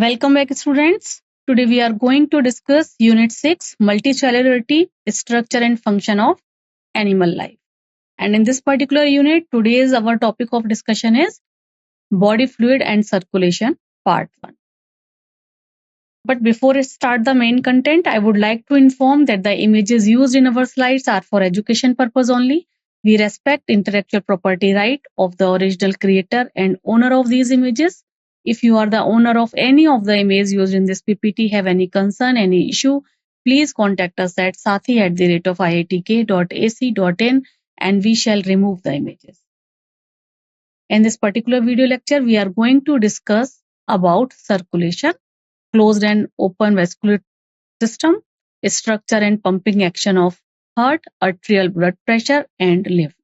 Welcome back, students. Today we are going to discuss Unit 6 Multicellularity, Structure and Function of Animal Life. And in this particular unit, today's our topic of discussion is Body Fluid and Circulation, Part 1. But before I start the main content, I would like to inform that the images used in our slides are for education purpose only. We respect intellectual property right of the original creator and owner of these images. If you are the owner of any of the images used in this PPT, have any concern, any issue, please contact us at sathi@iitk.ac.in and we shall remove the images. In this particular video lecture, we are going to discuss about circulation, closed and open vascular system, structure and pumping action of heart, arterial blood pressure, and lymph.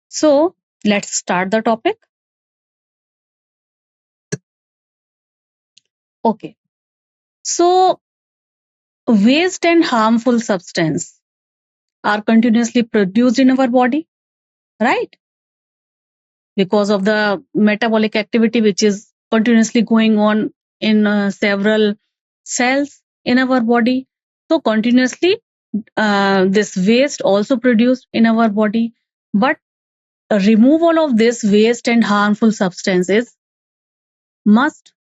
So let's start the topic. Okay. So waste and harmful substance are continuously produced in our body, right? Because of the metabolic activity which is continuously going on in several cells in our body. So continuously this waste also produced in our body, but removal of this waste and harmful substances must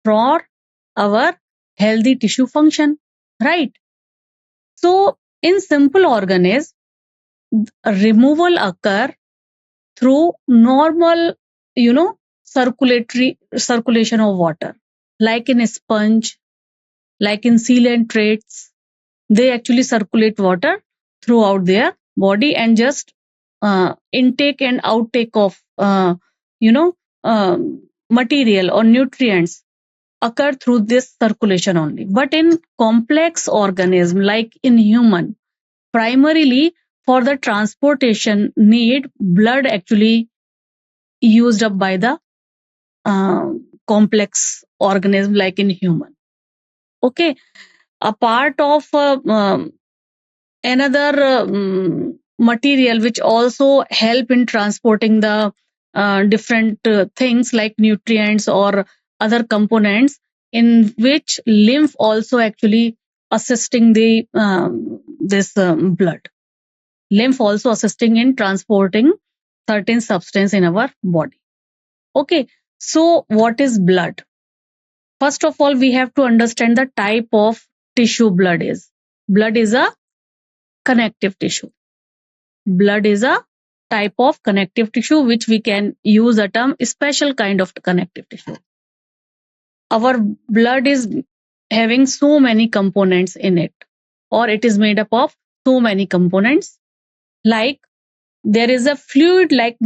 for our healthy tissue function, right? So in simple organism, removal occur through normal, circulation of water, like in a sponge, like in coelentrates, they actually circulate water throughout their body and just intake and outtake of material or nutrients occur through this circulation only. But in complex organism like in human, primarily for the transportation need, blood actually used up by the complex organism like in human. Okay, a part of another material which also help in transporting the different things like nutrients or other components, in which lymph also actually assisting the blood. Lymph also assisting in transporting certain substance in our body. Okay, so what is blood? First of all, we have to understand the type of tissue blood is. Blood is a connective tissue. Blood is a type of connective tissue which we can use a term special kind of connective tissue. Our blood is having so many components in it, or it is made up of so many components. Like there is a fluid like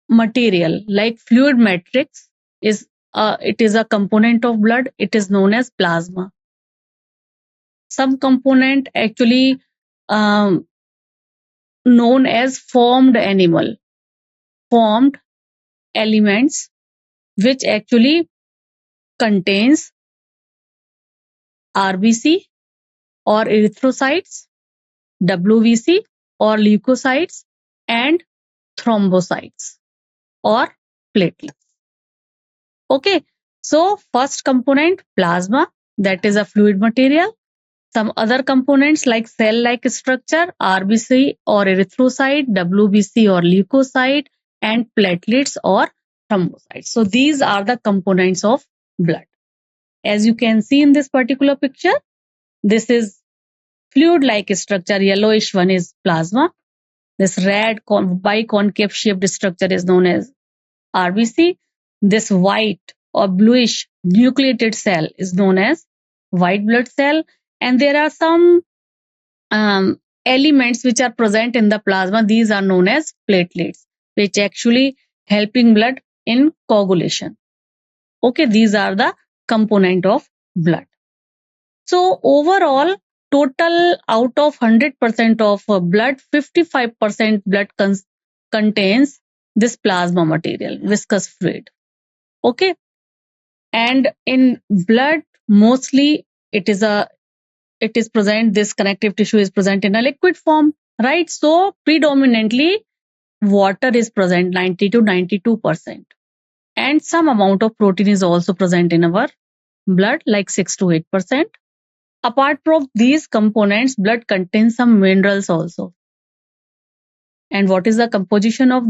material, like fluid matrix is it is a component of blood. It is known as plasma. Some component actually known as formed elements, which actually contains RBC or erythrocytes, WBC or leukocytes, and thrombocytes or platelets. Okay, so first component, plasma, that is a fluid material. Some other components like cell-like structure, RBC or erythrocyte, WBC or leukocyte, and platelets or thrombocytes. So these are the components of blood. As you can see in this particular picture, this is fluid-like structure, yellowish one is plasma. This red biconcave shaped structure is known as RBC. This white or bluish nucleated cell is known as white blood cell. And there are some elements which are present in the plasma. These are known as platelets, which actually helping blood in coagulation. Okay, these are the component of blood. So overall, total out of 100% of blood, 55% blood contains this plasma material, viscous fluid. Okay, and in blood mostly it is present, this connective tissue is present in a liquid form, right? So predominantly water is present, 90 to 92%, And some amount of protein is also present in our blood, like 6 to 8%. Apart from these components, blood contains some minerals also. And what is the composition of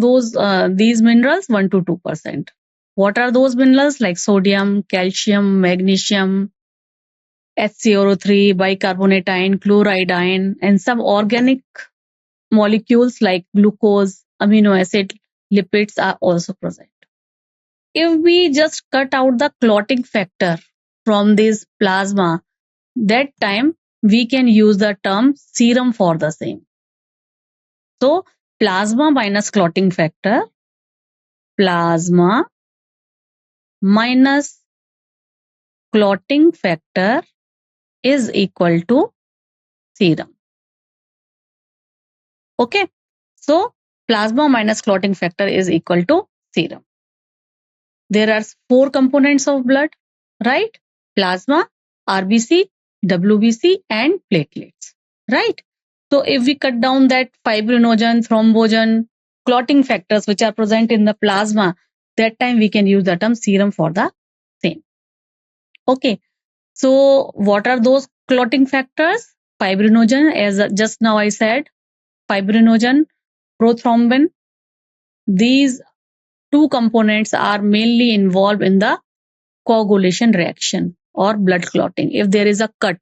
these minerals? 1 to 2%. What are those minerals? Like sodium, calcium, magnesium, HCl3, bicarbonate ion, chloride ion, and some organic molecules like glucose, amino acid, lipids are also present. If we just cut out the clotting factor from this plasma, that time we can use the term serum for the same. So plasma minus clotting factor, plasma minus clotting factor is equal to serum. Okay, so plasma minus clotting factor is equal to serum. There are 4 components of blood, right? Plasma, RBC, WBC, and platelets, right? So if we cut down that fibrinogen, thrombogen, clotting factors which are present in the plasma, that time we can use the term serum for the same. Okay, so what are those clotting factors? Fibrinogen, as just now I said, fibrinogen, prothrombin. These 2 components are mainly involved in the coagulation reaction or blood clotting. If there is a cut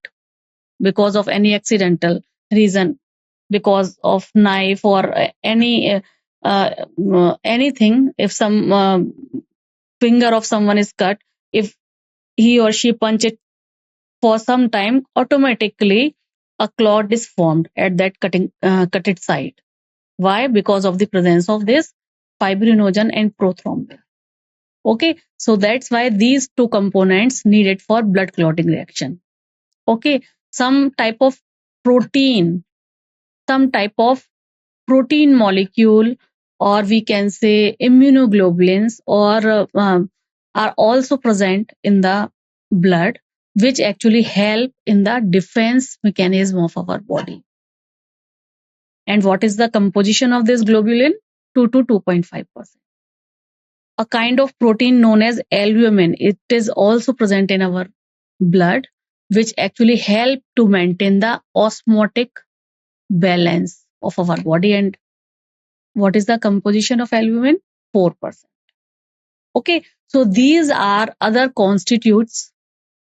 because of any accidental reason, because of knife or anything, if some finger of someone is cut, if he or she punch it for some time, automatically a clot is formed at that cutted site. Why? Because of the presence of this fibrinogen and prothrombin. Okay, so that's why these 2 components needed for blood clotting reaction. Okay, some type of protein molecule, or we can say immunoglobulins, or are also present in the blood, which actually help in the defense mechanism of our body. And what is the composition of this globulin? 2 to 2.5%. A kind of protein known as albumin, it is also present in our blood, which actually help to maintain the osmotic balance of our body. And what is the composition of albumin? 4%. Okay, so these are other constituents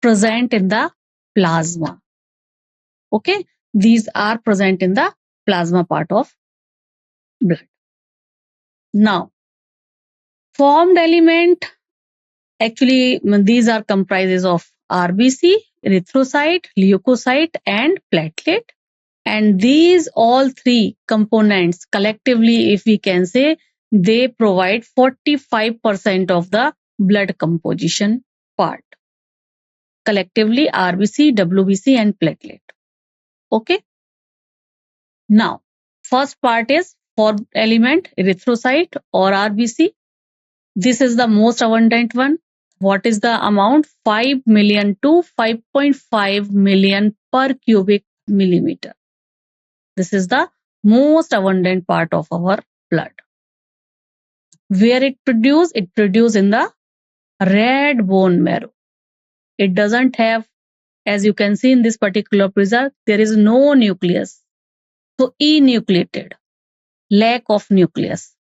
present in the plasma. Okay, these are present in the plasma part of blood. Now, formed element, actually these are comprises of RBC, erythrocyte, leukocyte, and platelet. And these all 3 components collectively, if we can say, they provide 45% of the blood composition part. Collectively, RBC, WBC, and platelet. Okay. Now, first part is formed element, erythrocyte or RBC. This is the most abundant one. What is the amount? 5 million to 5.5 million per cubic millimeter. This is the most abundant part of our blood. Where it produce? It produce in the red bone marrow. It doesn't have, as you can see in this particular picture, there is no nucleus. So enucleated, lack of nucleus.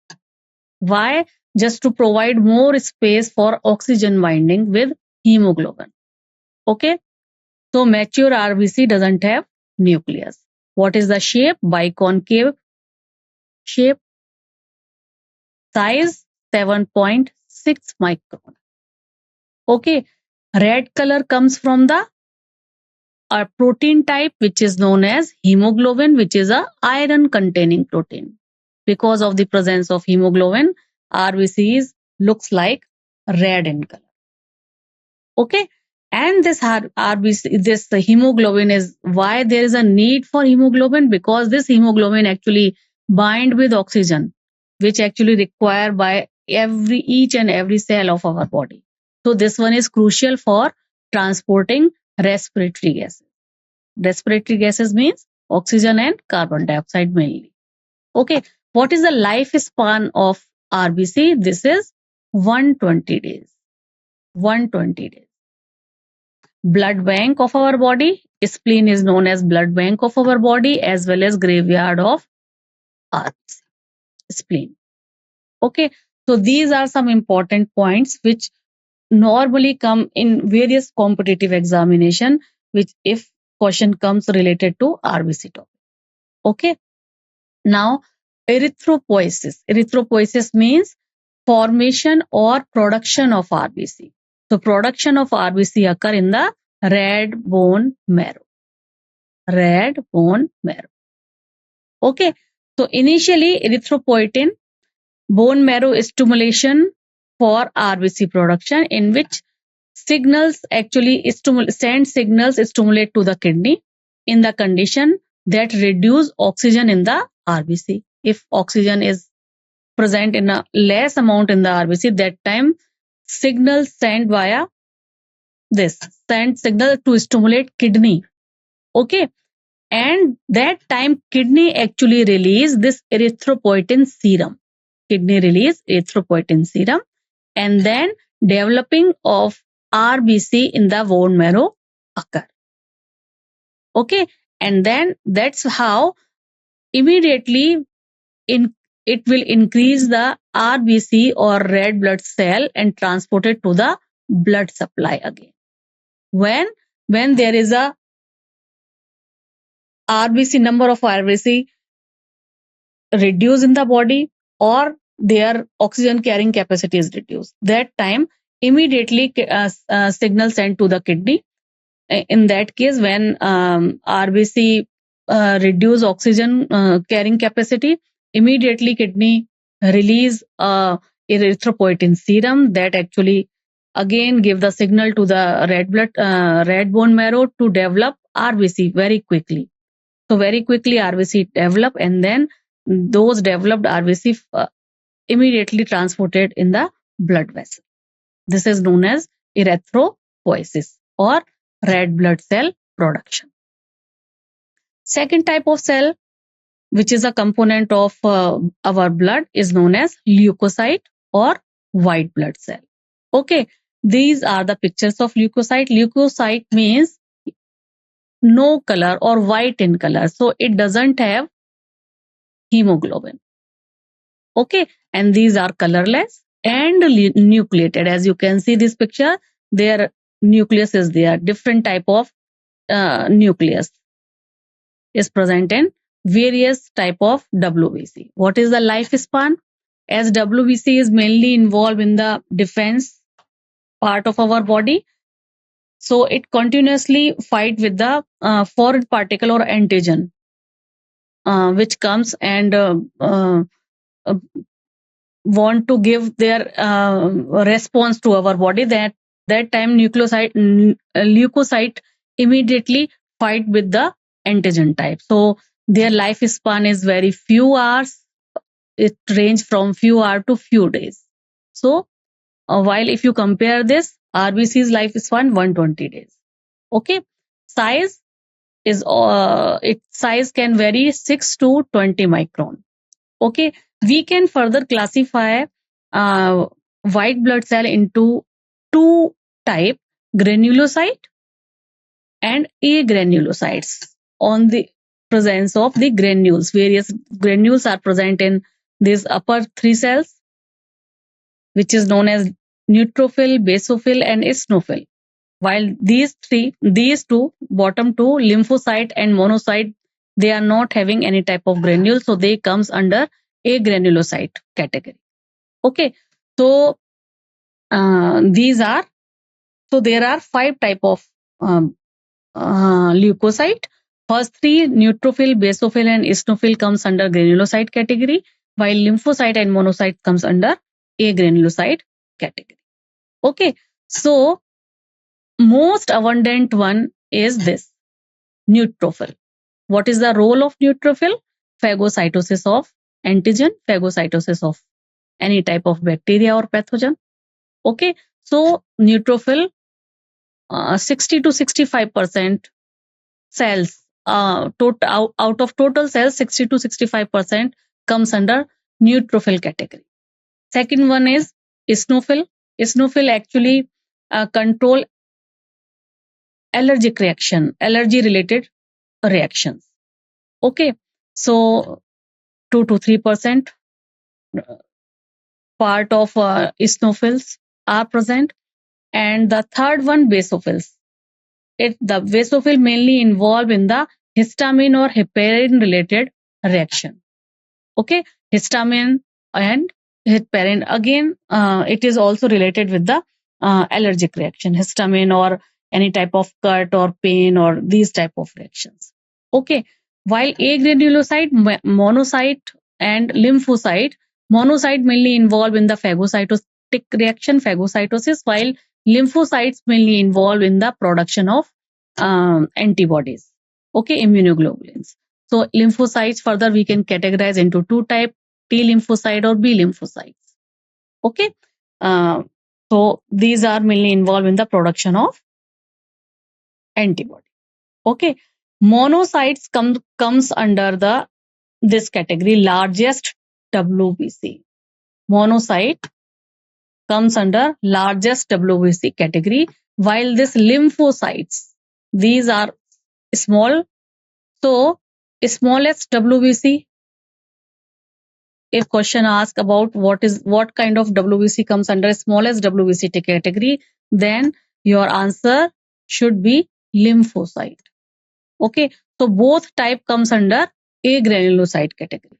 Why? Just to provide more space for oxygen binding with hemoglobin. Okay. So mature RBC doesn't have nucleus. What is the shape? Biconcave shape. Size 7.6 micron. Okay, red color comes from the protein type which is known as hemoglobin, which is a iron containing protein. Because of the presence of hemoglobin, RBCs looks like red in color. Okay, and this RBC, this hemoglobin is why there is a need for hemoglobin, because this hemoglobin actually bind with oxygen, which actually required by each and every cell of our body. So this one is crucial for transporting respiratory gases. Respiratory gases means oxygen and carbon dioxide mainly. Okay, what is the lifespan of RBC? This is 120 days. 120 days. Blood bank of our body. Spleen is known as blood bank of our body as well as graveyard of RBC. Spleen. Okay. So these are some important points which normally come in various competitive examination, which if question comes related to RBC topic. Okay. Now, erythropoiesis. Erythropoiesis means formation or production of RBC. So production of RBC occur in the red bone marrow. Red bone marrow. Okay. So initially erythropoietin bone marrow stimulation for RBC production, in which signals actually send signals stimulate to the kidney in the condition that reduce oxygen in the RBC. If oxygen is present in a less amount in the RBC, that time signals sent via this send signal to stimulate kidney. Okay. And that time kidney actually release this erythropoietin serum. Kidney release erythropoietin serum, and then developing of RBC in the bone marrow occur. Okay. And then that's how immediately it will increase the RBC or red blood cell and transport it to the blood supply again. When there is a RBC number of RBC reduced in the body or their oxygen carrying capacity is reduced, that time immediately signal sent to the kidney. In that case, when RBC reduce oxygen carrying capacity, immediately kidney release erythropoietin serum that actually again give the signal to the red bone marrow to develop RBC very quickly. So very quickly RBC develop, and then those developed RBC immediately transported in the blood vessel. This is known as erythropoiesis or red blood cell production. Second type of cell, which is a component of our blood, is known as leukocyte or white blood cell. Okay, these are the pictures of leukocyte. Leukocyte means no color or white in color, so it doesn't have hemoglobin. Okay, and these are colorless and nucleated. As you can see this picture, their nucleus is there. Different type of nucleus is present in various type of WBC. What is the lifespan? As WBC is mainly involved in the defense part of our body, so it continuously fight with the foreign particle or antigen, which comes and want to give their response to our body. That time leukocyte immediately fight with the antigen type. So their lifespan is very few hours. It range from few hours to few days. So while if you compare this, RBC's lifespan 120 days. Okay, size is its size can vary 6 to 20 micron. Okay, we can further classify white blood cell into two type, granulocyte and agranulocytes. On the presence of the granules, various granules are present in these upper three cells, which is known as neutrophil, basophil, and eosinophil. While these two, bottom two, lymphocyte and monocyte, they are not having any type of granule, so they comes under agranulocyte category. Okay, so there are 5 type of leukocyte. First three, neutrophil, basophil, and eosinophil comes under granulocyte category, while lymphocyte and monocyte comes under agranulocyte category. Okay, so most abundant one is this neutrophil. What is the role of neutrophil? Phagocytosis of antigen, phagocytosis of any type of bacteria or pathogen. Okay, so neutrophil 60 to 65% cells, out of total cells, 60 to 65% comes under neutrophil category. Second one is eosinophil. Eosinophil actually control allergic reaction, allergy related reactions. Okay, so 2 to 3% part of eosinophils are present. And the third one, basophils. The basophil mainly involved in the histamine or heparin related reaction. Okay, histamine and heparin. Again, it is also related with the allergic reaction, histamine or any type of cut or pain or these type of reactions. Okay, while agranulocyte, monocyte and lymphocyte, monocyte mainly involved in the phagocytic reaction, phagocytosis, while lymphocytes mainly involved in the production of antibodies, okay, immunoglobulins. So lymphocytes further we can categorize into two type, T lymphocyte or B lymphocytes. Okay, so these are mainly involved in the production of antibody. Okay, monocytes comes under the this category, largest WBC. Monocyte comes under largest WBC category, while this lymphocytes, these are small. So smallest WBC, if question asked about what kind of WBC comes under smallest WBC category, then your answer should be lymphocyte. Okay, so both type comes under agranulocyte category.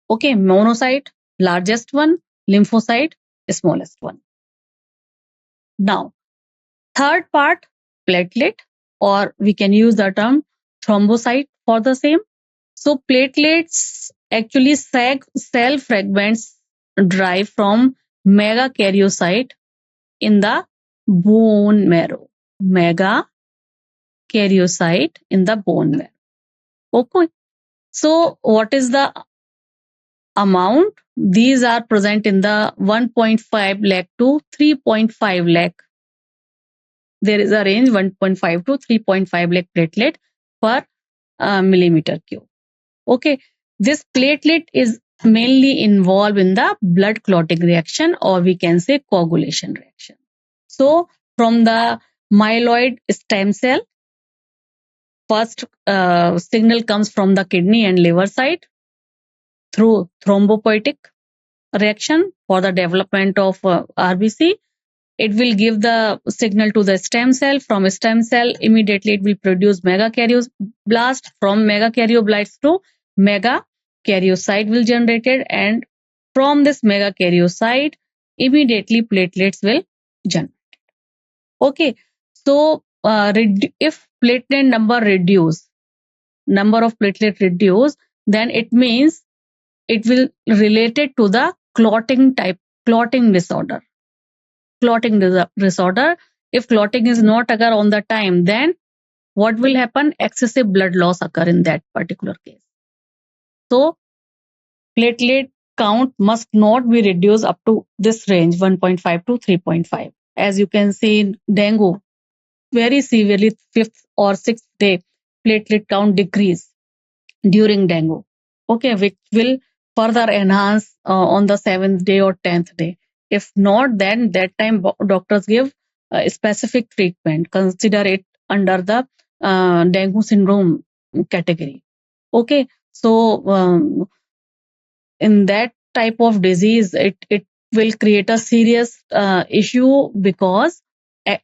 Okay, monocyte, largest one, lymphocyte, smallest one. Now, third part, platelet, or we can use the term thrombocyte for the same. So platelets actually cell fragments derive from megakaryocyte in the bone marrow. Megakaryocyte in the bone marrow. Okay. So what is the amount? These are present in the 1.5 lakh to 3.5 lakh. There is a range 1.5 to 3.5 lakh platelet per millimeter cube. Okay, this platelet is mainly involved in the blood clotting reaction, or we can say coagulation reaction. So from the myeloid stem cell, first signal comes from the kidney and liver side through thrombopoietic reaction for the development of RBC. It will give the signal to the stem cell. From a stem cell, immediately it will produce megakaryoblast. From megakaryoblast to megakaryocyte will generated, and from this megakaryocyte, immediately platelets will generate. Okay, so if platelet number of platelet reduce, then it means it will related to the clotting disorder. If clotting is not occur on the time, then what will happen? Excessive blood loss occur in that particular case. So platelet count must not be reduced up to this range 1.5 to 3.5. As you can see in dengue, very severely 5th or 6th day platelet count decrease during dengue. Okay, which will further enhance on the 7th day or 10th day. If not, then that time doctors give a specific treatment. Consider it under the dengue syndrome category. Okay, so in that type of disease, it will create a serious issue, because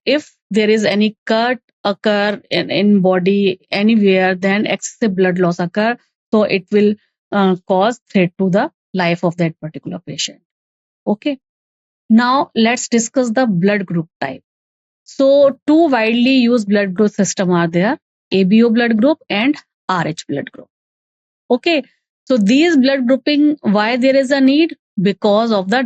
if there is any cut occur in body anywhere, then excessive blood loss occur. So it will cause threat to the life of that particular patient. Okay. Now let's discuss the blood group type. So two widely used blood group system are there, ABO blood group and RH blood group. Okay. So these blood grouping, why there is a need? Because of the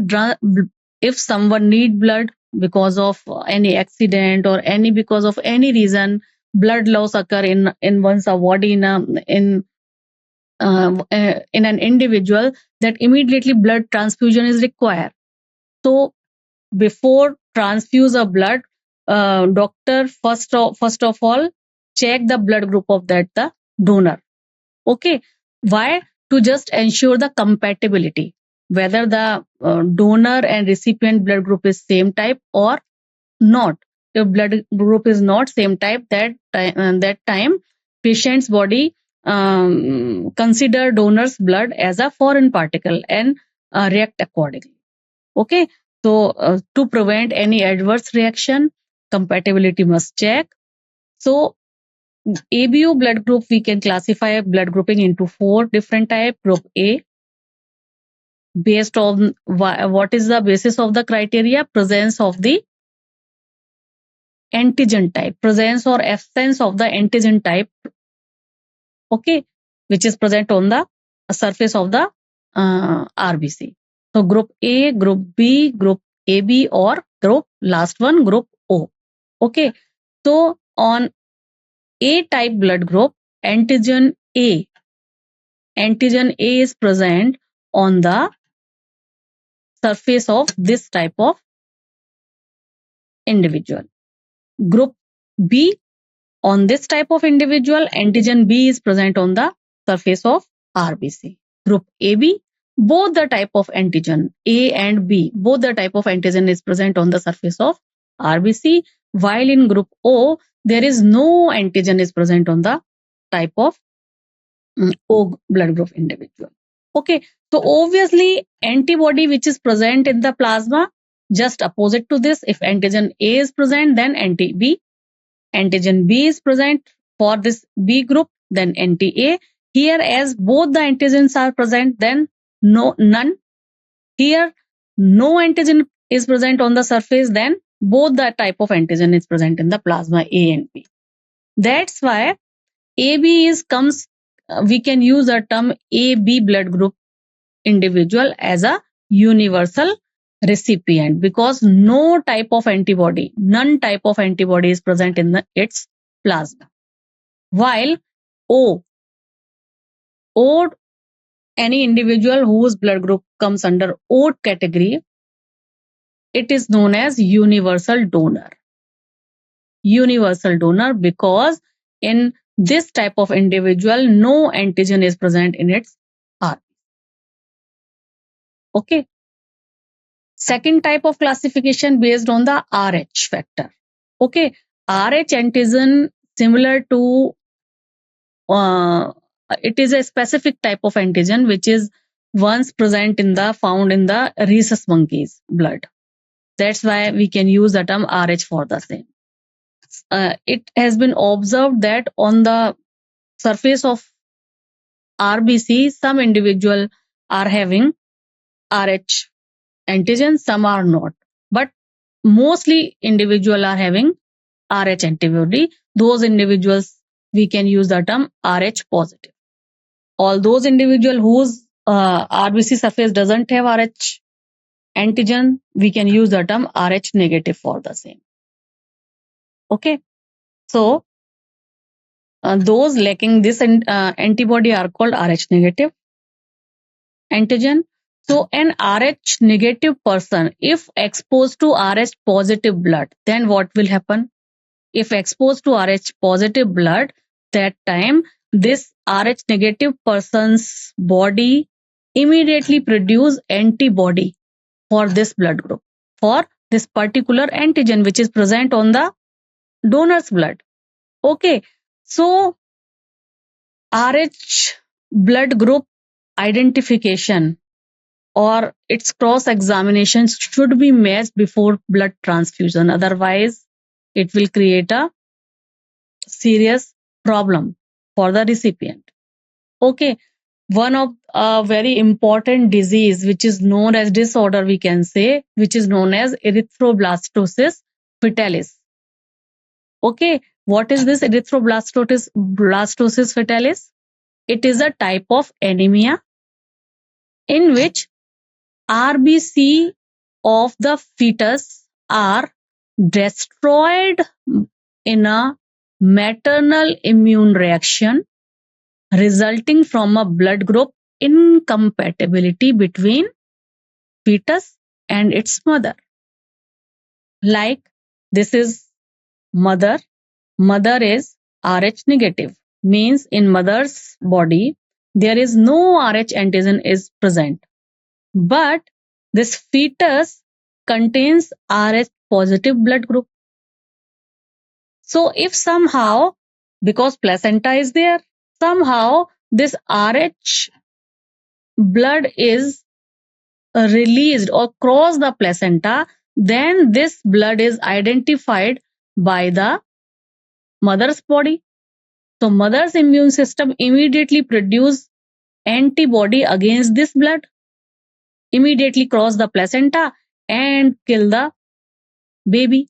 if someone need blood because of any accident or because of any reason, blood loss occur in one's body in an individual, that immediately blood transfusion is required. So before transfuse of blood, doctor first of all check the blood group of the donor. Okay, why? To just ensure the compatibility. whether the donor and recipient blood group is same type or not. If blood group is not same type, that time patient's body consider donor's blood as a foreign particle and react accordingly. Okay, so to prevent any adverse reaction, compatibility must check. So ABO blood group, we can classify blood grouping into 4 different type. Group A, based on what is the basis of the criteria? Presence of the antigen type, presence or absence of the antigen type, okay, which is present on the surface of the RBC. So group A, group B, group AB, or group last one, group O. Okay, so on A type blood group, antigen A is present on the surface of this type of individual. Group B, on this type of individual, antigen B is present on the surface of RBC. Group AB, both the type of antigen A and B, both the type of antigen is present on the surface of RBC, while in group O, there is no antigen is present on the type of O blood group individual. Okay, so obviously antibody which is present in the plasma, just opposite to this. If antigen A is present, then anti-B. Antigen B is present for this B group, then anti-A. Here, as both the antigens are present, then none. Here, no antigen is present on the surface, then both the type of antigen is present in the plasma A and B. That's why AB we can use a term AB blood group individual as a universal recipient, because no type of antibody, none type of antibody is present in its plasma. While O, any individual whose blood group comes under O category, it is known as universal donor. Universal donor, because in this type of individual, no antigen is present in its RBC. Okay. Second type of classification based on the RH factor. Okay, RH antigen similar to it is a specific type of antigen which is once present found in the rhesus monkey's blood. That's why we can use the term RH for the same. It has been observed that on the surface of RBC, some individual are having RH antigen, some are not, but mostly individual are having RH antibody. Those individuals, we can use the term RH positive. All those individuals whose RBC surface doesn't have RH antigen, we can use the term RH negative for the same. Okay, so those lacking this antibody are called RH negative antigen. So an RH negative person, if exposed to RH positive blood, then what will happen? If exposed to RH positive blood, that time this RH negative person's body immediately produce antibody for this blood group, for this particular antigen which is present on the donor's blood. Okay, so RH blood group identification or its cross examination should be matched before blood transfusion, otherwise it will create a serious problem for the recipient. Okay, one of a very important disease which is known as disorder, we can say, which is known as erythroblastosis fetalis. Okay, what is this erythroblastosis fetalis? It is a type of anemia in which RBC of the fetus are destroyed in a maternal immune reaction resulting from a blood group incompatibility between fetus and its mother. Like this is mother is RH negative, means in mother's body there is no RH antigen is present. but this fetus contains Rh positive blood group. So if somehow, because placenta is there, somehow this Rh blood is released or cross the placenta, then this blood is identified by the mother's body. So mother's immune system immediately produce antibody against this blood, immediately cross the placenta and kill the baby.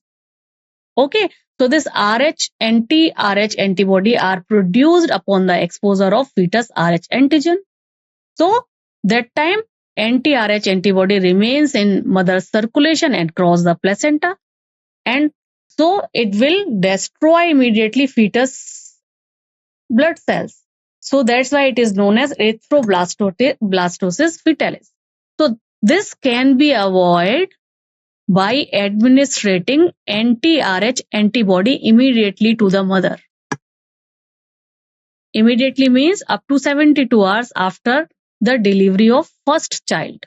Okay, so this Rh anti-Rh antibody are produced upon the exposure of fetus Rh antigen. So that time anti-Rh antibody remains in mother's circulation and cross the placenta, and so it will destroy immediately fetus blood cells. So that's why it is known as erythroblastosis fetalis. So this can be avoided by administering anti-Rh antibody immediately to the mother. Immediately means up to 72 hours after the delivery of first child.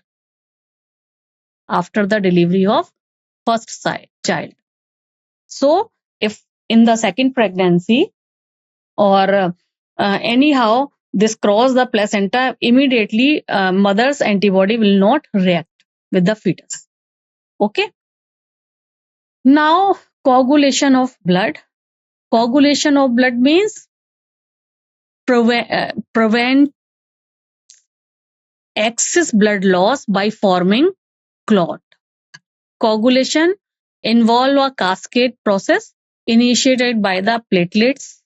After the delivery of first child. So if in the second pregnancy or anyhow this cross the placenta, immediately mother's antibody will not react with the fetus. Okay. Now coagulation of blood. Coagulation of blood means prevent excess blood loss by forming clot. Coagulation involve a cascade process initiated by the platelets,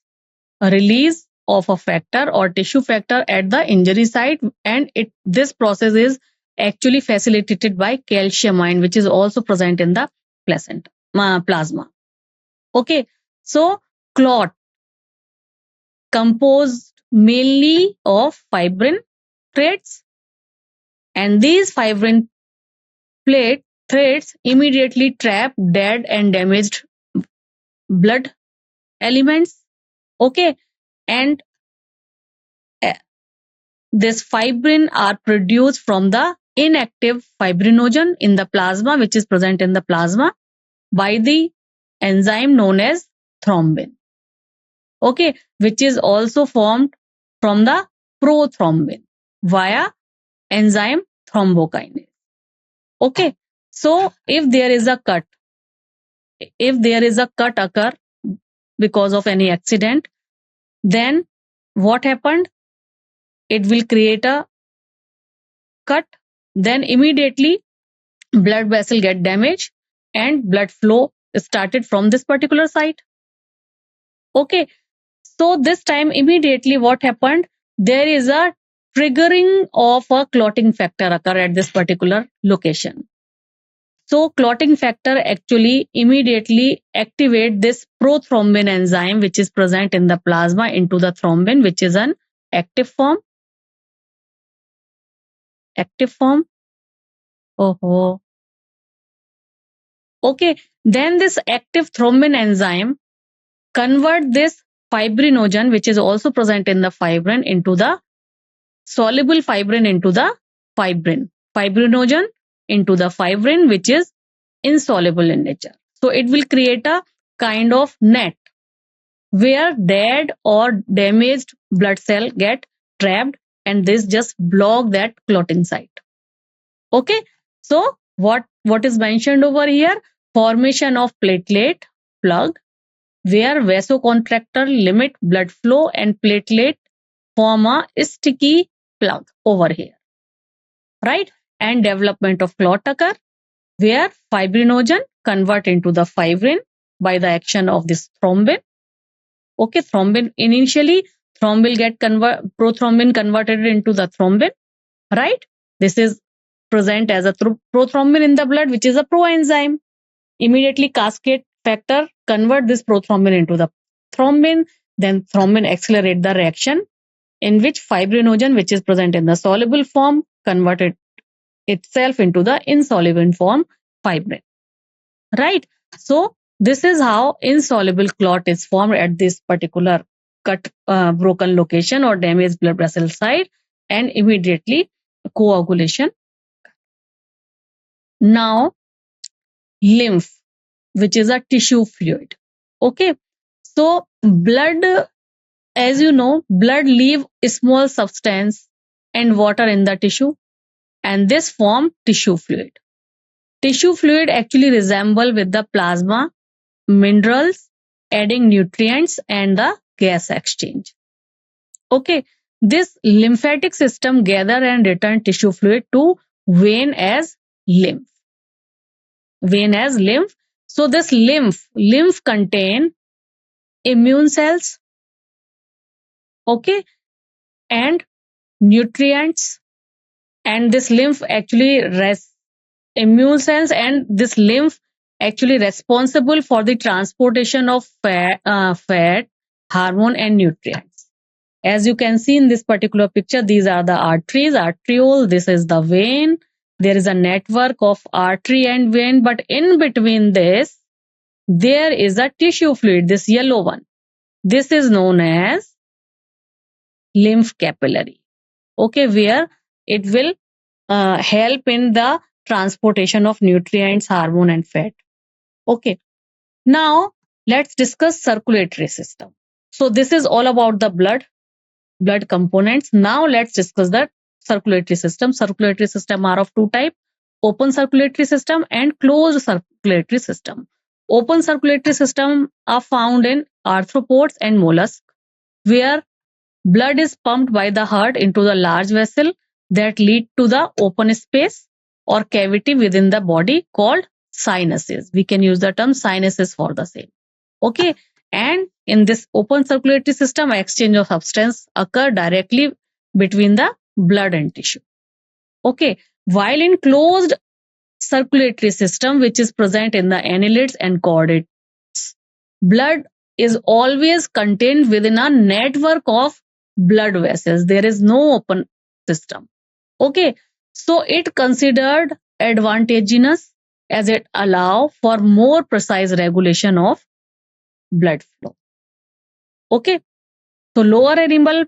release of a factor or tissue factor at the injury site, and this process is actually facilitated by calcium ion, which is also present in the plasma. Okay, so clot composed mainly of fibrin threads, and these fibrin plate threads immediately trap dead and damaged blood elements. Okay, and this fibrin are produced from the inactive fibrinogen in the plasma, which is present in the plasma, by the enzyme known as thrombin. Okay, which is also formed from the prothrombin via enzyme thrombokinase. Okay, so if there is a cut occur because of any accident, then what happened? It will create a cut, then immediately blood vessel get damaged and blood flow started from this particular site. Okay, so this time immediately what happened? There is a triggering of a clotting factor occur at this particular location. So clotting factor actually immediately activate this prothrombin enzyme, which is present in the plasma, into the thrombin, which is an active form. Active form. Oh. Okay, then this active thrombin enzyme convert this fibrinogen, which is also present in the fibrin, into the soluble fibrin into the fibrin. Fibrinogen into the fibrin, which is insoluble in nature. So it will create a kind of net where dead or damaged blood cell get trapped, and this just block that clotting site. Okay, so what is mentioned over here? Formation of platelet plug, where vasoconstrictor limit blood flow and platelet form a sticky plug over here, right? And development of clot occur, where fibrinogen convert into the fibrin by the action of this thrombin. Okay, thrombin initially prothrombin converted into the thrombin, right? This is present as a prothrombin in the blood, which is a proenzyme. Immediately cascade factor convert this prothrombin into the thrombin, then thrombin accelerate the reaction in which fibrinogen, which is present in the soluble form, converted itself into the insoluble form, fibrin, right? So this is how insoluble clot is formed at this particular cut broken location or damaged blood vessel site, and immediately coagulation. Now, lymph, which is a tissue fluid. Okay. So blood, as you know, blood leave a small substance and water in the tissue, and this form tissue fluid. Tissue fluid actually resemble with the plasma, minerals, adding nutrients and the gas exchange. Okay, this lymphatic system gather and return tissue fluid to vein as lymph. Vein as lymph. So this lymph contain immune cells, okay, and nutrients, and this lymph actually immune cells, and this lymph actually responsible for the transportation of fat, hormone and nutrients. As you can see in this particular picture, these are the arteries, arteriole, this is the vein. There is a network of artery and vein, but in between this, there is a tissue fluid, this yellow one. This is known as lymph capillary. Okay, where it will help in the transportation of nutrients, hormone and fat. Okay, now let's discuss circulatory system. So this is all about the blood components. Now let's discuss the circulatory system. Circulatory system are of two types: open circulatory system and closed circulatory system. Open circulatory system are found in arthropods and mollusks, where blood is pumped by the heart into the large vessel that lead to the open space or cavity within the body called sinuses. We can use the term sinuses for the same. Okay, and in this open circulatory system, exchange of substance occur directly between the blood and tissue. Okay, while in closed circulatory system, which is present in the annelids and chordates, blood is always contained within a network of blood vessels. There is no open system. Okay, so it considered advantageous as it allow for more precise regulation of blood flow. Okay, so lower animal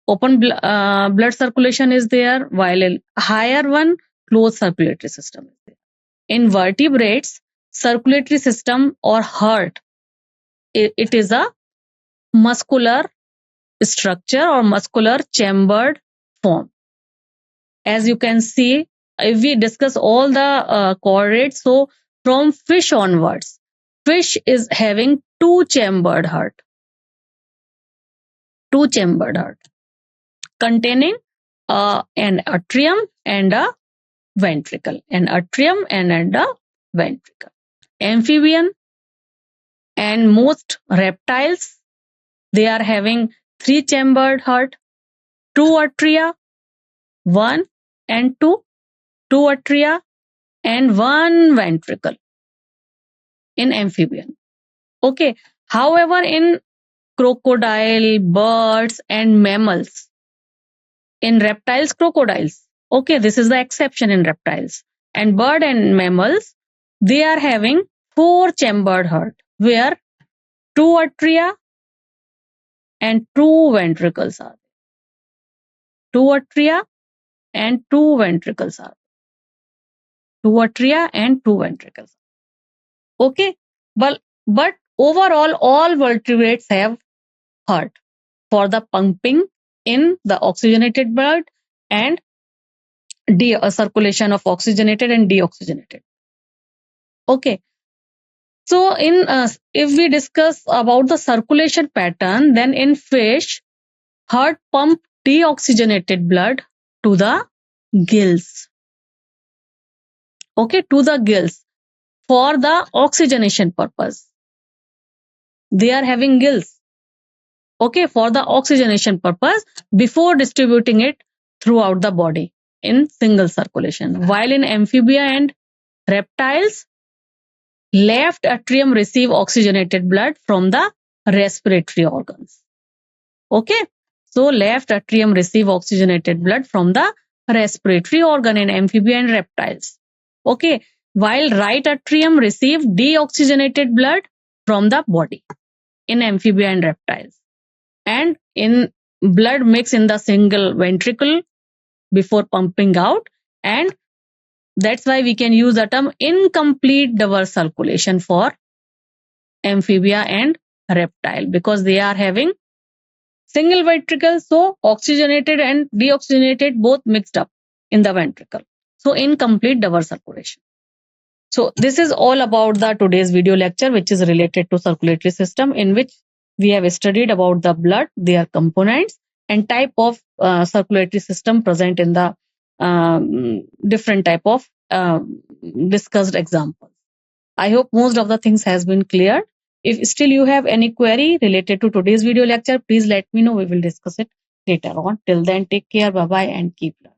open blood circulation is there, while a higher one closed circulatory system is there. In vertebrates, circulatory system or heart, it is a muscular structure or muscular chambered form. As you can see, if we discuss all the chordates, so from fish onwards, fish is having two-chambered heart, containing an atrium and a ventricle, Amphibian and most reptiles, they are having three-chambered heart, two atria, one and two atria and one ventricle in amphibian. Okay, however, in crocodile, birds and mammals, in reptiles, crocodiles, okay, this is the exception in reptiles, and bird and mammals, they are having four-chambered heart, where two atria and two ventricles are. Two atria and two ventricles are. Okay, but overall, all vertebrates have heart for the pumping in the oxygenated blood and circulation of oxygenated and deoxygenated. Okay, so if we discuss about the circulation pattern, then in fish, heart pump deoxygenated blood to the gills. Okay, to the gills for the oxygenation purpose. They are having gills. Okay, for the oxygenation purpose before distributing it throughout the body in single circulation. While in amphibia and reptiles, left atrium receive oxygenated blood from the respiratory organs. Okay, so left atrium receive oxygenated blood from the respiratory organ in amphibia and reptiles. Okay, while right atrium receive deoxygenated blood from the body in amphibia and reptiles. And in blood mix in the single ventricle before pumping out, and That's why we can use the term incomplete diverse circulation for amphibia and reptile, because they are having single ventricle, so oxygenated and deoxygenated both mixed up in the ventricle. So incomplete diverse circulation. So this is all about the today's video lecture, which is related to circulatory system, in which we have studied about the blood, their components, and type of circulatory system present in the different type of discussed examples. I hope most of the things has been cleared. If still you have any query related to today's video lecture, please let me know. We will discuss it later on. Till then, take care. Bye bye and keep learning.